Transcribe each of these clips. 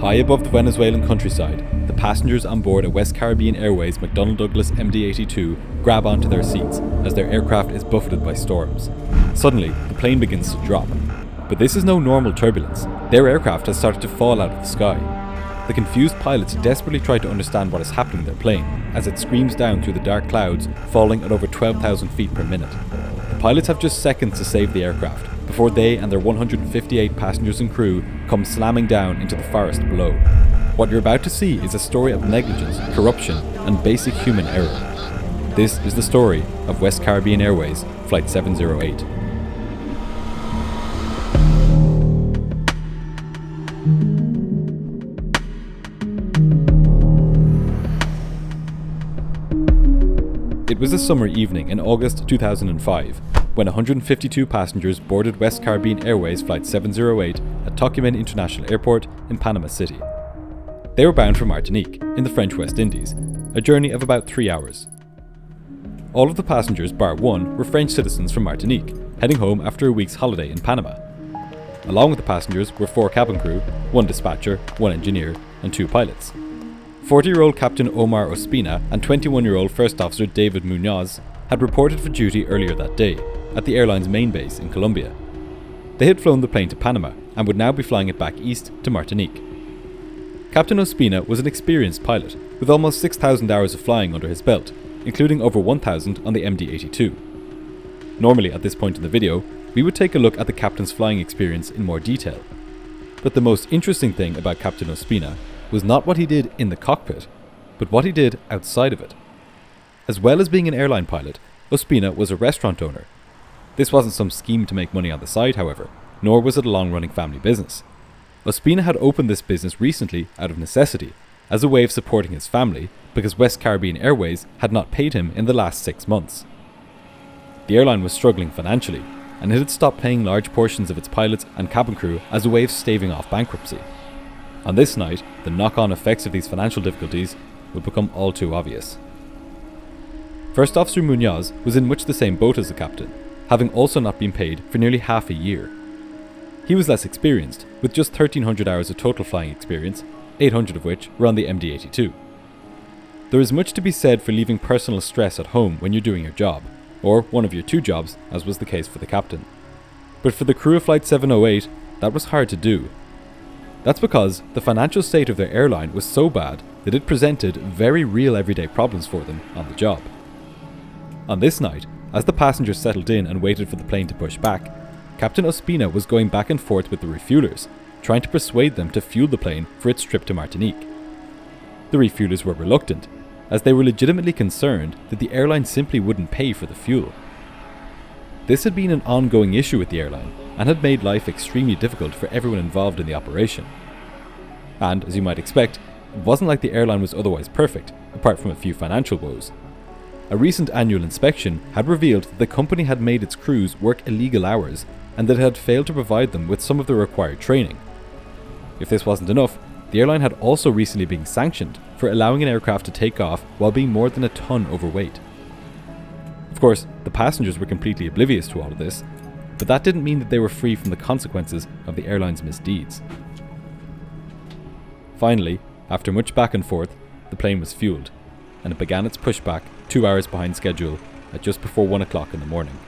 High above the Venezuelan countryside, the passengers on board a West Caribbean Airways McDonnell MD-82 grab onto their seats as their aircraft is buffeted by storms. Suddenly, the plane begins to drop. But this is no normal turbulence. Their aircraft has started to fall out of the sky. The confused pilots desperately try to understand what is happening to their plane, as it screams down through the dark clouds, falling at over 12,000 feet per minute. The pilots have just seconds to save the aircraft, before they and their 158 passengers and crew come slamming down into the forest below. What you're about to see is a story of negligence, corruption, and basic human error. This is the story of West Caribbean Airways Flight 708. It was a summer evening in August 2005 when 152 passengers boarded West Caribbean Airways Flight 708 at Tocumen International Airport in Panama City. They were bound for Martinique, in the French West Indies, a journey of about 3 hours. All of the passengers, bar one, were French citizens from Martinique, heading home after a week's holiday in Panama. Along with the passengers were 4 cabin crew, 1 dispatcher, 1 engineer, and 2 pilots. 40-year-old Captain Omar Ospina and 21-year-old First Officer David Munoz had reported for duty earlier that day, at the airline's main base in Colombia. They had flown the plane to Panama and would now be flying it back east to Martinique. Captain Ospina was an experienced pilot, with almost 6,000 hours of flying under his belt, including over 1,000 on the MD-82. Normally at this point in the video, we would take a look at the captain's flying experience in more detail. But the most interesting thing about Captain Ospina was not what he did in the cockpit, but what he did outside of it. As well as being an airline pilot, Ospina was a restaurant owner. This wasn't some scheme to make money on the side, however, nor was it a long-running family business. Ospina had opened this business recently out of necessity, as a way of supporting his family, because West Caribbean Airways had not paid him in the last 6 months. The airline was struggling financially, and it had stopped paying large portions of its pilots and cabin crew as a way of staving off bankruptcy. On this night, the knock-on effects of these financial difficulties would become all too obvious. First Officer Munoz was in much the same boat as the captain, having also not been paid for nearly half a year. He was less experienced, with just 1,300 hours of total flying experience, 800 of which were on the MD-82. There is much to be said for leaving personal stress at home when you're doing your job, or one of your 2 jobs, as was the case for the captain. But for the crew of Flight 708, that was hard to do. That's because the financial state of their airline was so bad that it presented very real everyday problems for them on the job. On this night, as the passengers settled in and waited for the plane to push back, Captain Ospina was going back and forth with the refuelers, trying to persuade them to fuel the plane for its trip to Martinique. The refuelers were reluctant, as they were legitimately concerned that the airline simply wouldn't pay for the fuel. This had been an ongoing issue with the airline, and had made life extremely difficult for everyone involved in the operation. And, as you might expect, it wasn't like the airline was otherwise perfect, apart from a few financial woes. A recent annual inspection had revealed that the company had made its crews work illegal hours, and that it had failed to provide them with some of the required training. If this wasn't enough, the airline had also recently been sanctioned for allowing an aircraft to take off while being more than a ton overweight. Of course, the passengers were completely oblivious to all of this, but that didn't mean that they were free from the consequences of the airline's misdeeds. Finally, after much back and forth, the plane was fueled, and it began its pushback 2 hours behind schedule at just before 1 o'clock in the morning.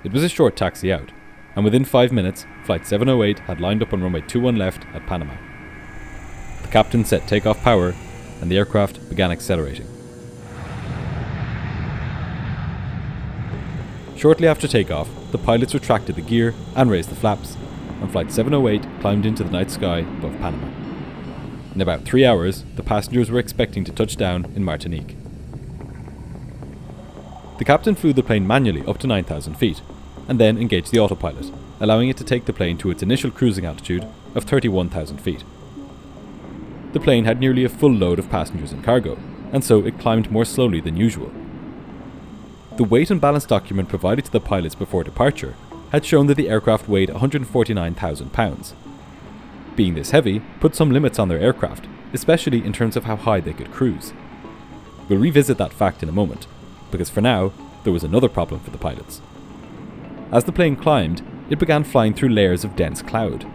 It was a short taxi out, and within 5 minutes, Flight 708 had lined up on runway 21 left at Panama. The captain set takeoff power, and the aircraft began accelerating. Shortly after takeoff, the pilots retracted the gear and raised the flaps, and Flight 708 climbed into the night sky above Panama. In about 3 hours, the passengers were expecting to touch down in Martinique. The captain flew the plane manually up to 9,000 feet, and then engaged the autopilot, allowing it to take the plane to its initial cruising altitude of 31,000 feet. The plane had nearly a full load of passengers and cargo, and so it climbed more slowly than usual. The weight and balance document provided to the pilots before departure had shown that the aircraft weighed 149,000 pounds. Being this heavy put some limits on their aircraft, especially in terms of how high they could cruise. We'll revisit that fact in a moment, because for now, there was another problem for the pilots. As the plane climbed, it began flying through layers of dense cloud.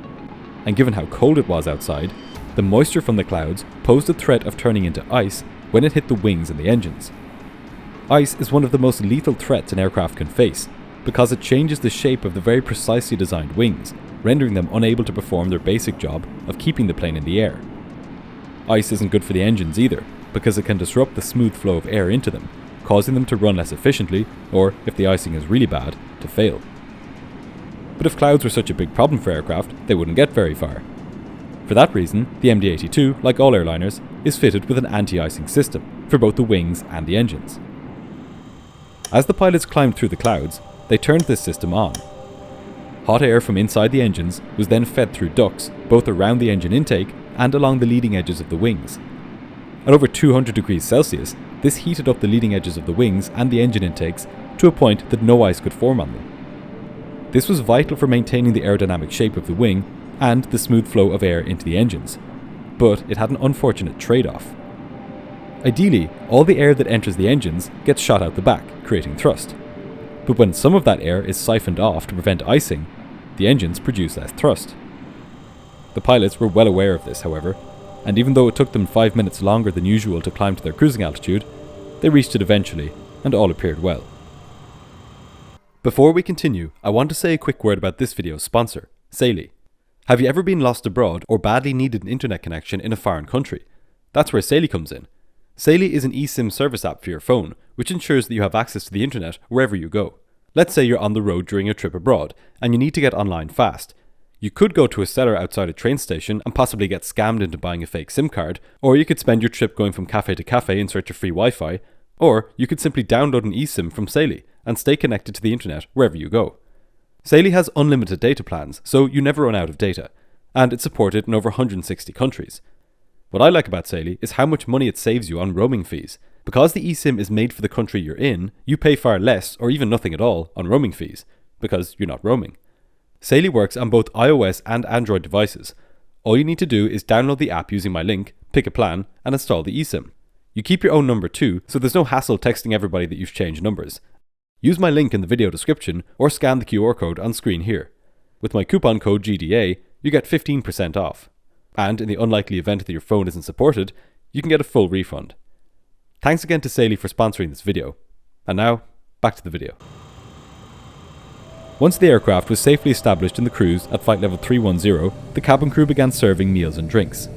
and given how cold it was outside, the moisture from the clouds posed a threat of turning into ice when it hit the wings and the engines. Ice is one of the most lethal threats an aircraft can face, because it changes the shape of the very precisely designed wings, rendering them unable to perform their basic job of keeping the plane in the air. Ice isn't good for the engines either, because it can disrupt the smooth flow of air into them, causing them to run less efficiently, or, if the icing is really bad, to fail. But if clouds were such a big problem for aircraft, they wouldn't get very far. For that reason, the MD-82, like all airliners, is fitted with an anti-icing system for both the wings and the engines. As the pilots climbed through the clouds, they turned this system on. Hot air from inside the engines was then fed through ducts, both around the engine intake and along the leading edges of the wings. At over 200 degrees Celsius, this heated up the leading edges of the wings and the engine intakes to a point that no ice could form on them. This was vital for maintaining the aerodynamic shape of the wing and the smooth flow of air into the engines, but it had an unfortunate trade-off. Ideally, all the air that enters the engines gets shot out the back, creating thrust. But when some of that air is siphoned off to prevent icing, the engines produce less thrust. The pilots were well aware of this, however, and even though it took them 5 minutes longer than usual to climb to their cruising altitude, they reached it eventually, and all appeared well. Before we continue, I want to say a quick word about this video's sponsor, Saily. Have you ever been lost abroad or badly needed an internet connection in a foreign country? That's where Saily comes in. Saily is an eSIM service app for your phone, which ensures that you have access to the internet wherever you go. Let's say you're on the road during a trip abroad, and you need to get online fast. You could go to a seller outside a train station and possibly get scammed into buying a fake SIM card, or you could spend your trip going from cafe to cafe in search of free Wi-Fi, or you could simply download an eSIM from Saily and stay connected to the internet wherever you go. Saily has unlimited data plans, so you never run out of data, and it's supported in over 160 countries. What I like about Saily is how much money it saves you on roaming fees. Because the eSIM is made for the country you're in, you pay far less or even nothing at all on roaming fees, because you're not roaming. Saily works on both iOS and Android devices. All you need to do is download the app using my link, pick a plan, and install the eSIM. You keep your own number too, so there's no hassle texting everybody that you've changed numbers. Use my link in the video description or scan the QR code on screen here. With my coupon code GDA, you get 15% off. And in the unlikely event that your phone isn't supported, you can get a full refund. Thanks again to Saily for sponsoring this video. And now, back to the video. Once the aircraft was safely established in the cruise at flight level 310, the cabin crew began serving meals and drinks.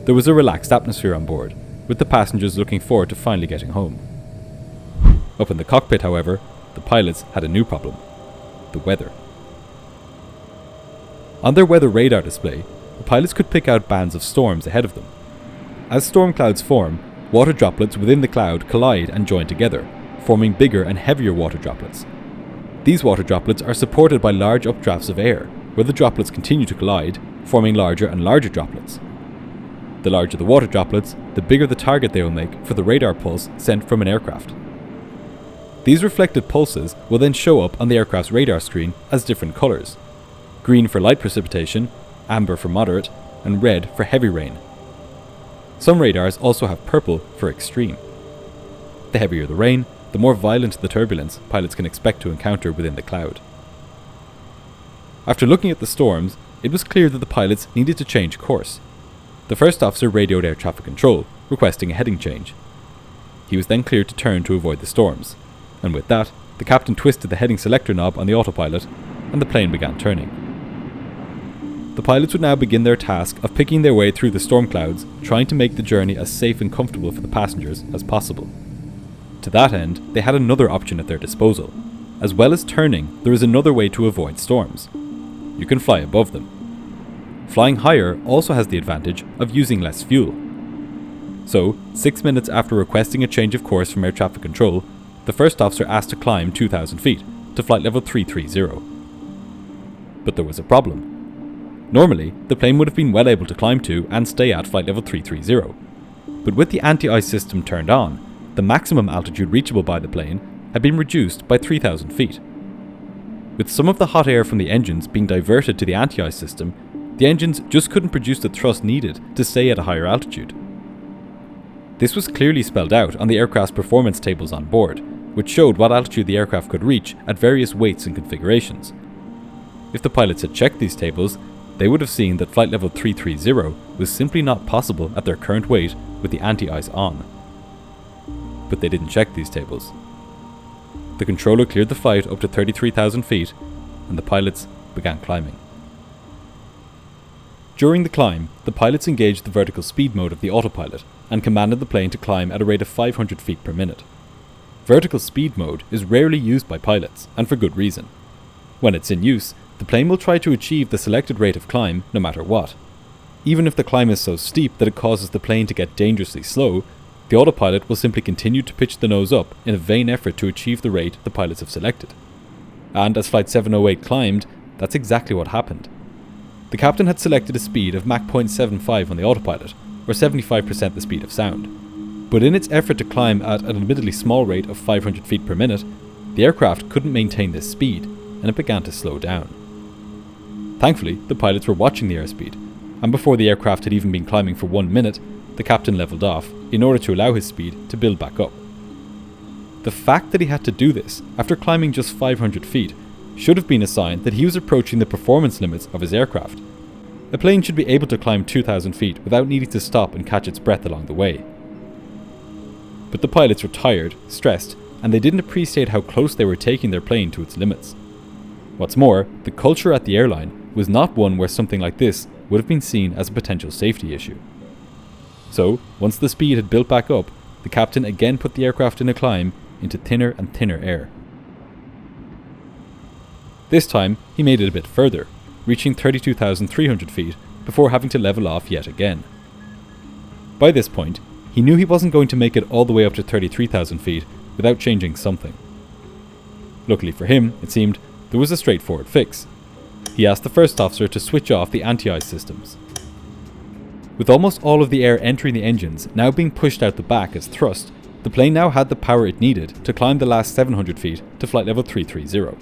There was a relaxed atmosphere on board, with the passengers looking forward to finally getting home. Up in the cockpit, however, the pilots had a new problem: the weather. On their weather radar display, the pilots could pick out bands of storms ahead of them. As storm clouds form, water droplets within the cloud collide and join together, forming bigger and heavier water droplets. These water droplets are supported by large updrafts of air, where the droplets continue to collide, forming larger and larger droplets. The larger the water droplets, the bigger the target they will make for the radar pulse sent from an aircraft. These reflected pulses will then show up on the aircraft's radar screen as different colours: green for light precipitation, amber for moderate, and red for heavy rain. Some radars also have purple for extreme. The heavier the rain, the more violent the turbulence pilots can expect to encounter within the cloud. After looking at the storms, it was clear that the pilots needed to change course. The first officer radioed air traffic control, requesting a heading change. He was then cleared to turn to avoid the storms, and with that, the captain twisted the heading selector knob on the autopilot, and the plane began turning. The pilots would now begin their task of picking their way through the storm clouds, trying to make the journey as safe and comfortable for the passengers as possible. To that end, they had another option at their disposal. As well as turning, there is another way to avoid storms. You can fly above them. Flying higher also has the advantage of using less fuel. So, 6 minutes after requesting a change of course from air traffic control, the first officer asked to climb 2,000 feet to flight level 330. But there was a problem. Normally, the plane would have been well able to climb to and stay at flight level 330. But with the anti-ice system turned on, the maximum altitude reachable by the plane had been reduced by 3,000 feet. With some of the hot air from the engines being diverted to the anti-ice system, the engines just couldn't produce the thrust needed to stay at a higher altitude. This was clearly spelled out on the aircraft's performance tables on board, which showed what altitude the aircraft could reach at various weights and configurations. If the pilots had checked these tables, they would have seen that flight level 330 was simply not possible at their current weight with the anti-ice on. But they didn't check these tables. The controller cleared the flight up to 33,000 feet, and the pilots began climbing. During the climb, the pilots engaged the vertical speed mode of the autopilot and commanded the plane to climb at a rate of 500 feet per minute. Vertical speed mode is rarely used by pilots, and for good reason. When it's in use, the plane will try to achieve the selected rate of climb no matter what. Even if the climb is so steep that it causes the plane to get dangerously slow, the autopilot will simply continue to pitch the nose up in a vain effort to achieve the rate the pilots have selected. And as Flight 708 climbed, that's exactly what happened. The captain had selected a speed of Mach 0.75 on the autopilot, or 75% the speed of sound. But in its effort to climb at an admittedly small rate of 500 feet per minute, the aircraft couldn't maintain this speed, and it began to slow down. Thankfully, the pilots were watching the airspeed, and before the aircraft had even been climbing for 1 minute, the captain levelled off in order to allow his speed to build back up. The fact that he had to do this after climbing just 500 feet should have been a sign that he was approaching the performance limits of his aircraft. A plane should be able to climb 2,000 feet without needing to stop and catch its breath along the way. But the pilots were tired, stressed, and they didn't appreciate how close they were taking their plane to its limits. What's more, the culture at the airline was not one where something like this would have been seen as a potential safety issue. So, once the speed had built back up, the captain again put the aircraft in a climb into thinner and thinner air. This time, he made it a bit further, reaching 32,300 feet before having to level off yet again. By this point, he knew he wasn't going to make it all the way up to 33,000 feet without changing something. Luckily for him, it seemed, there was a straightforward fix. He asked the first officer to switch off the anti-ice systems. With almost all of the air entering the engines now being pushed out the back as thrust, the plane now had the power it needed to climb the last 700 feet to flight level 330.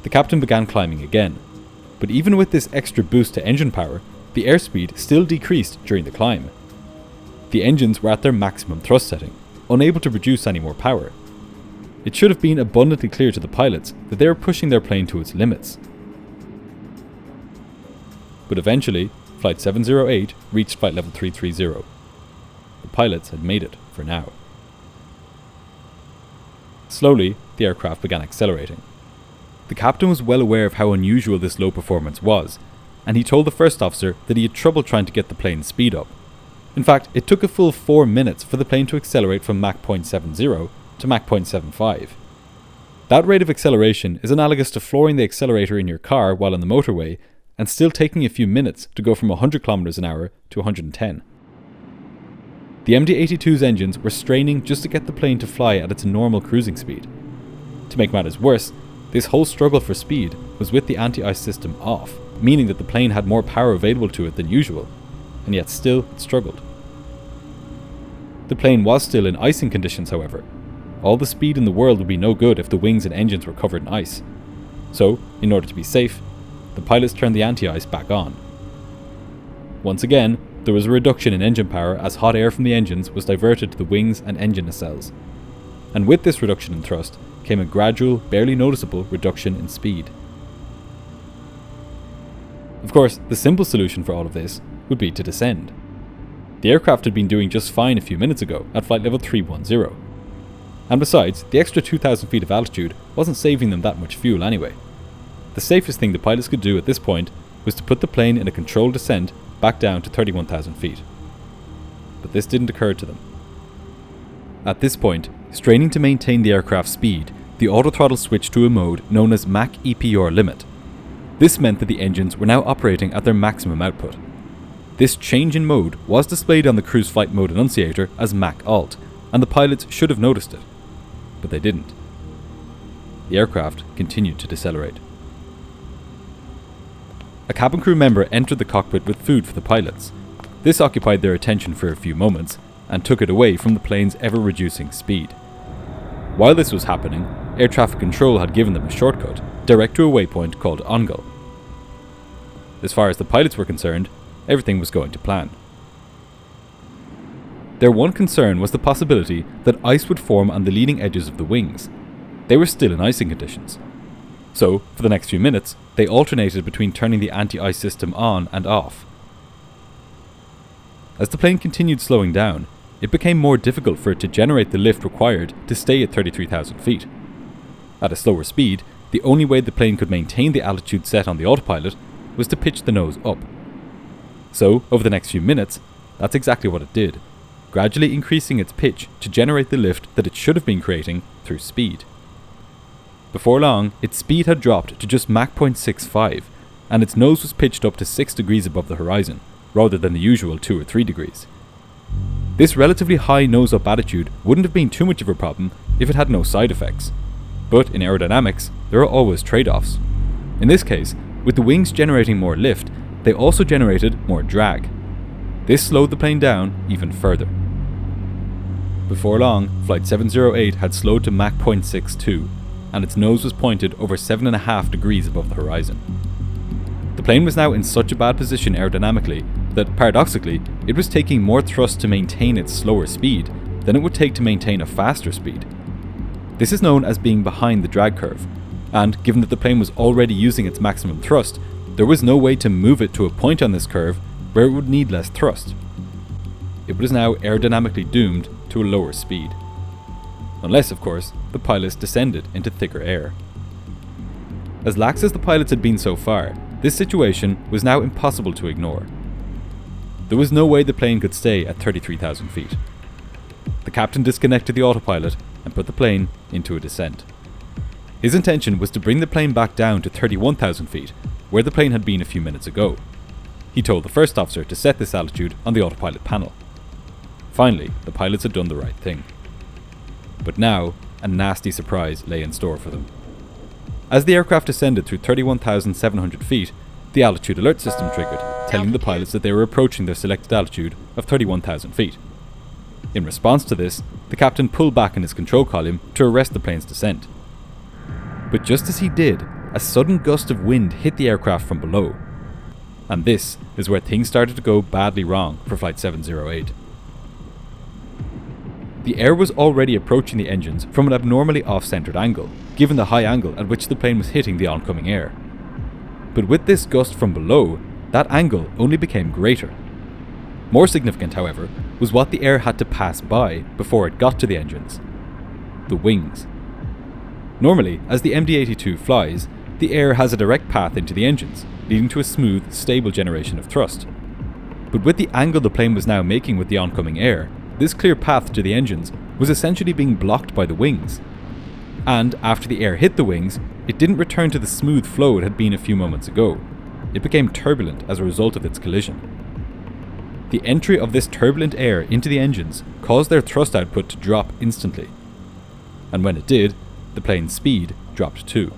The captain began climbing again, but even with this extra boost to engine power, the airspeed still decreased during the climb. The engines were at their maximum thrust setting, unable to produce any more power. It should have been abundantly clear to the pilots that they were pushing their plane to its limits. But eventually, Flight 708 reached flight level 330. The pilots had made it for now. Slowly, the aircraft began accelerating. The captain was well aware of how unusual this low performance was, and he told the first officer that he had trouble trying to get the plane's speed up. In fact, it took a full 4 minutes for the plane to accelerate from Mach 0.70 to Mach 0.75. That rate of acceleration is analogous to flooring the accelerator in your car while on the motorway and still taking a few minutes to go from 100 km an hour to 110. The MD-82's engines were straining just to get the plane to fly at its normal cruising speed. To make matters worse, this whole struggle for speed was with the anti-ice system off, meaning that the plane had more power available to it than usual, and yet still it struggled. The plane was still in icing conditions, however. All the speed in the world would be no good if the wings and engines were covered in ice. So, in order to be safe, the pilots turned the anti-ice back on. Once again, there was a reduction in engine power as hot air from the engines was diverted to the wings and engine nacelles. And with this reduction in thrust came a gradual, barely noticeable reduction in speed. Of course, the simple solution for all of this would be to descend. The aircraft had been doing just fine a few minutes ago at flight level 310. And besides, the extra 2,000 feet of altitude wasn't saving them that much fuel anyway. The safest thing the pilots could do at this point was to put the plane in a controlled descent back down to 31,000 feet. But this didn't occur to them. At this point, straining to maintain the aircraft's speed, the autothrottle switched to a mode known as Mach EPR limit. This meant that the engines were now operating at their maximum output. This change in mode was displayed on the cruise flight mode annunciator as Mach Alt, and the pilots should have noticed it. But they didn't. The aircraft continued to decelerate. A cabin crew member entered the cockpit with food for the pilots. This occupied their attention for a few moments, and took it away from the plane's ever-reducing speed. While this was happening, air traffic control had given them a shortcut, direct to a waypoint called Ongull. As far as the pilots were concerned, everything was going to plan. Their one concern was the possibility that ice would form on the leading edges of the wings. They were still in icing conditions. So, for the next few minutes, they alternated between turning the anti-ice system on and off. As the plane continued slowing down, it became more difficult for it to generate the lift required to stay at 33,000 feet. At a slower speed, the only way the plane could maintain the altitude set on the autopilot was to pitch the nose up. So, over the next few minutes, that's exactly what it did, gradually increasing its pitch to generate the lift that it should have been creating through speed. Before long, its speed had dropped to just Mach 0.65, and its nose was pitched up to 6 degrees above the horizon, rather than the usual 2 or 3 degrees. This relatively high nose-up attitude wouldn't have been too much of a problem if it had no side effects. But in aerodynamics, there are always trade-offs. In this case, with the wings generating more lift, they also generated more drag. This slowed the plane down even further. Before long, Flight 708 had slowed to Mach 0.62, and its nose was pointed over 7.5 degrees above the horizon. The plane was now in such a bad position aerodynamically that, paradoxically, it was taking more thrust to maintain its slower speed than it would take to maintain a faster speed. This is known as being behind the drag curve, and given that the plane was already using its maximum thrust, there was no way to move it to a point on this curve where it would need less thrust. It was now aerodynamically doomed to a lower speed. Unless, of course, the pilots descended into thicker air. As lax as the pilots had been so far, this situation was now impossible to ignore. There was no way the plane could stay at 33,000 feet. The captain disconnected the autopilot and put the plane into a descent. His intention was to bring the plane back down to 31,000 feet, where the plane had been a few minutes ago. He told the first officer to set this altitude on the autopilot panel. Finally, the pilots had done the right thing. But now, a nasty surprise lay in store for them. As the aircraft ascended through 31,700 feet, the altitude alert system triggered, telling the pilots that they were approaching their selected altitude of 31,000 feet. In response to this, the captain pulled back in his control column to arrest the plane's descent. But just as he did, a sudden gust of wind hit the aircraft from below. And this is where things started to go badly wrong for Flight 708. The air was already approaching the engines from an abnormally off-centered angle, given the high angle at which the plane was hitting the oncoming air. But with this gust from below, that angle only became greater. More significant, however, was what the air had to pass by before it got to the engines: the wings. Normally, as the MD-82 flies, the air has a direct path into the engines, leading to a smooth, stable generation of thrust. But with the angle the plane was now making with the oncoming air, this clear path to the engines was essentially being blocked by the wings. And after the air hit the wings, it didn't return to the smooth flow it had been a few moments ago. It became turbulent as a result of its collision. The entry of this turbulent air into the engines caused their thrust output to drop instantly. And when it did, the plane's speed dropped too.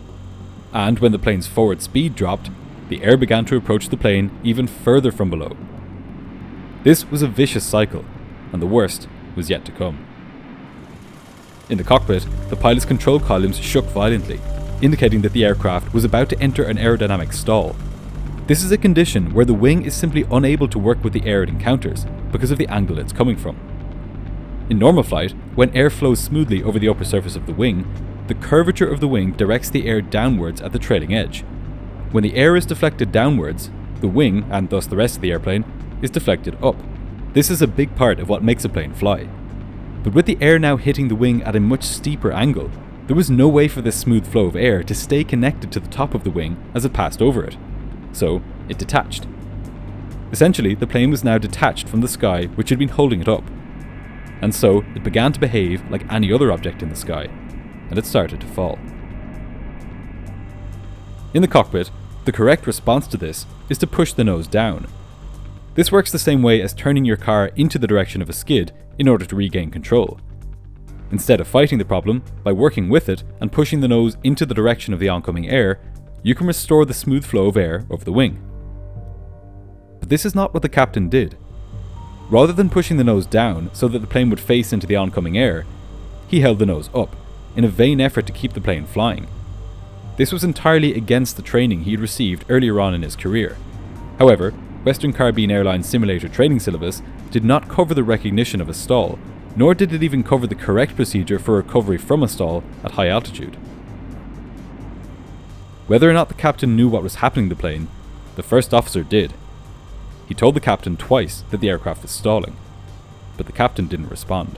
And when the plane's forward speed dropped, the air began to approach the plane even further from below. This was a vicious cycle, and the worst was yet to come. In the cockpit, the pilot's control columns shook violently, indicating that the aircraft was about to enter an aerodynamic stall. This is a condition where the wing is simply unable to work with the air it encounters because of the angle it's coming from. In normal flight, when air flows smoothly over the upper surface of the wing, the curvature of the wing directs the air downwards at the trailing edge. When the air is deflected downwards, the wing, and thus the rest of the airplane, is deflected up. This is a big part of what makes a plane fly. But with the air now hitting the wing at a much steeper angle, there was no way for this smooth flow of air to stay connected to the top of the wing as it passed over it. So, it detached. Essentially, the plane was now detached from the sky which had been holding it up. And so, it began to behave like any other object in the sky, and it started to fall. In the cockpit, the correct response to this is to push the nose down. This works the same way as turning your car into the direction of a skid in order to regain control. Instead of fighting the problem, by working with it and pushing the nose into the direction of the oncoming air, you can restore the smooth flow of air over the wing. But this is not what the captain did. Rather than pushing the nose down so that the plane would face into the oncoming air, he held the nose up, in a vain effort to keep the plane flying. This was entirely against the training he had received earlier on in his career. However, West Caribbean Airlines simulator training syllabus did not cover the recognition of a stall, nor did it even cover the correct procedure for recovery from a stall at high altitude. Whether or not the captain knew what was happening to the plane, the first officer did. He told the captain twice that the aircraft was stalling, but the captain didn't respond.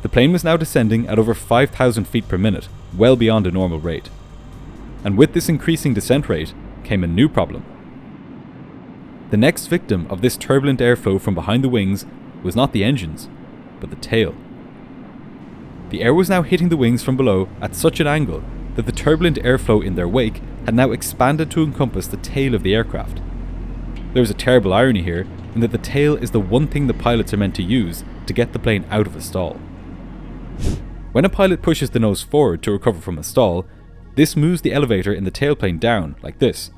The plane was now descending at over 5,000 feet per minute, well beyond a normal rate. And with this increasing descent rate came a new problem. The next victim of this turbulent airflow from behind the wings was not the engines, but the tail. The air was now hitting the wings from below at such an angle that the turbulent airflow in their wake had now expanded to encompass the tail of the aircraft. There is a terrible irony here in that the tail is the one thing the pilots are meant to use to get the plane out of a stall. When a pilot pushes the nose forward to recover from a stall, this moves the elevator in the tailplane down, like this.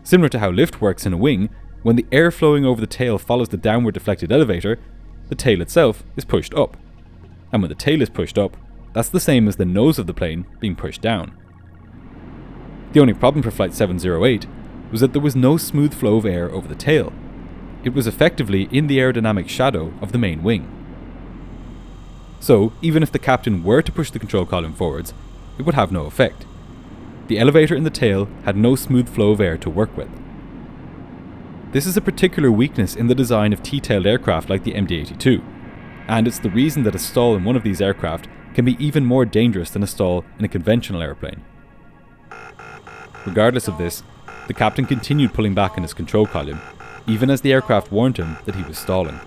Similar to how lift works in a wing, when the air flowing over the tail follows the downward deflected elevator, the tail itself is pushed up. And when the tail is pushed up, that's the same as the nose of the plane being pushed down. The only problem for Flight 708 was that there was no smooth flow of air over the tail. It was effectively in the aerodynamic shadow of the main wing. So, even if the captain were to push the control column forwards, it would have no effect. The elevator in the tail had no smooth flow of air to work with. This is a particular weakness in the design of T-tailed aircraft like the MD-82, and it's the reason that a stall in one of these aircraft can be even more dangerous than a stall in a conventional airplane. Regardless of this, the captain continued pulling back in his control column, even as the aircraft warned him that he was stalling.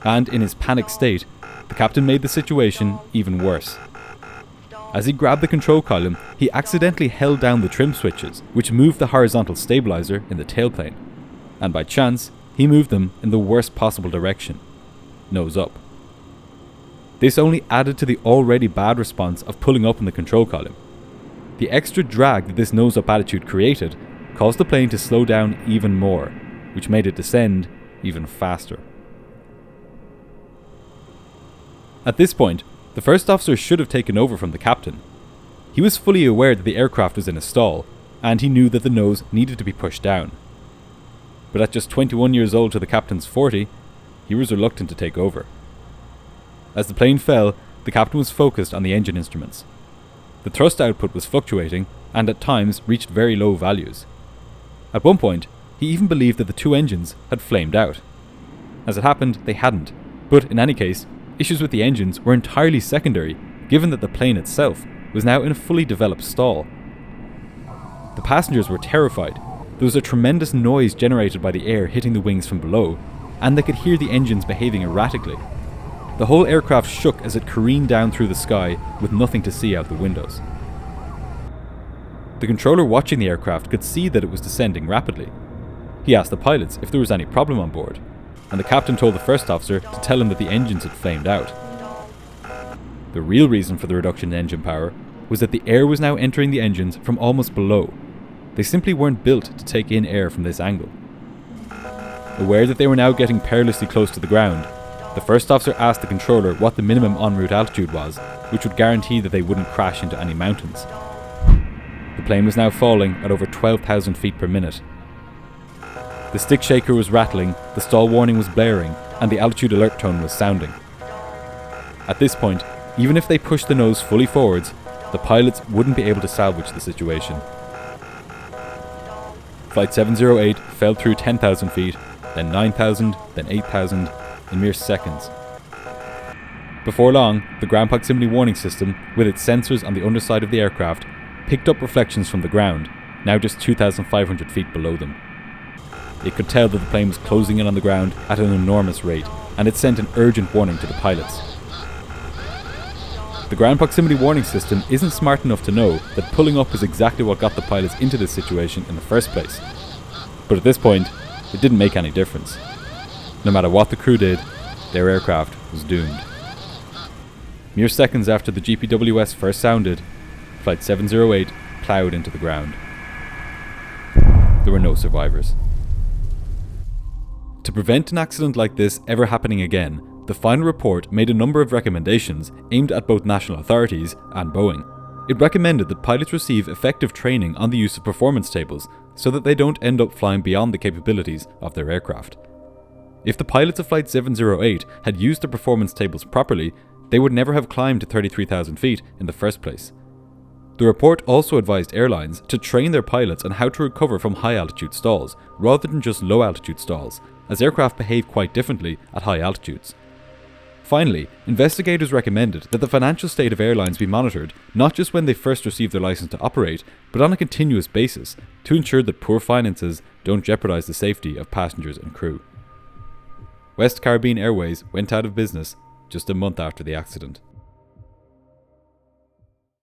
And in his panicked state, the captain made the situation even worse. As he grabbed the control column, he accidentally held down the trim switches, which moved the horizontal stabilizer in the tailplane. And by chance, he moved them in the worst possible direction, nose up. This only added to the already bad response of pulling up in the control column. The extra drag that this nose-up attitude created caused the plane to slow down even more, which made it descend even faster. At this point, the first officer should have taken over from the captain. He was fully aware that the aircraft was in a stall, and he knew that the nose needed to be pushed down. But at just 21 years old to the captain's 40, he was reluctant to take over. As the plane fell, the captain was focused on the engine instruments. The thrust output was fluctuating and at times reached very low values. At one point, he even believed that the two engines had flamed out. As it happened, they hadn't, but in any case, issues with the engines were entirely secondary, given that the plane itself was now in a fully developed stall. The passengers were terrified. There was a tremendous noise generated by the air hitting the wings from below, and they could hear the engines behaving erratically. The whole aircraft shook as it careened down through the sky with nothing to see out the windows. The controller watching the aircraft could see that it was descending rapidly. He asked the pilots if there was any problem on board, and the captain told the first officer to tell him that the engines had flamed out. The real reason for the reduction in engine power was that the air was now entering the engines from almost below. They simply weren't built to take in air from this angle. Aware that they were now getting perilously close to the ground, the first officer asked the controller what the minimum en route altitude was, which would guarantee that they wouldn't crash into any mountains. The plane was now falling at over 12,000 feet per minute. The stick shaker was rattling, the stall warning was blaring, and the altitude alert tone was sounding. At this point, even if they pushed the nose fully forwards, the pilots wouldn't be able to salvage the situation. Flight 708 fell through 10,000 feet, then 9,000, then 8,000, in mere seconds. Before long, the ground proximity warning system, with its sensors on the underside of the aircraft, picked up reflections from the ground, now just 2,500 feet below them. It could tell that the plane was closing in on the ground at an enormous rate, and it sent an urgent warning to the pilots. The ground proximity warning system isn't smart enough to know that pulling up is exactly what got the pilots into this situation in the first place. But at this point, it didn't make any difference. No matter what the crew did, their aircraft was doomed. Mere seconds after the GPWS first sounded, Flight 708 ploughed into the ground. There were no survivors. To prevent an accident like this ever happening again, the final report made a number of recommendations aimed at both national authorities and Boeing. It recommended that pilots receive effective training on the use of performance tables so that they don't end up flying beyond the capabilities of their aircraft. If the pilots of Flight 708 had used their performance tables properly, they would never have climbed to 33,000 feet in the first place. The report also advised airlines to train their pilots on how to recover from high-altitude stalls, rather than just low-altitude stalls, as aircraft behave quite differently at high altitudes. Finally, investigators recommended that the financial state of airlines be monitored not just when they first receive their license to operate, but on a continuous basis, to ensure that poor finances don't jeopardize the safety of passengers and crew. West Caribbean Airways went out of business just a month after the accident.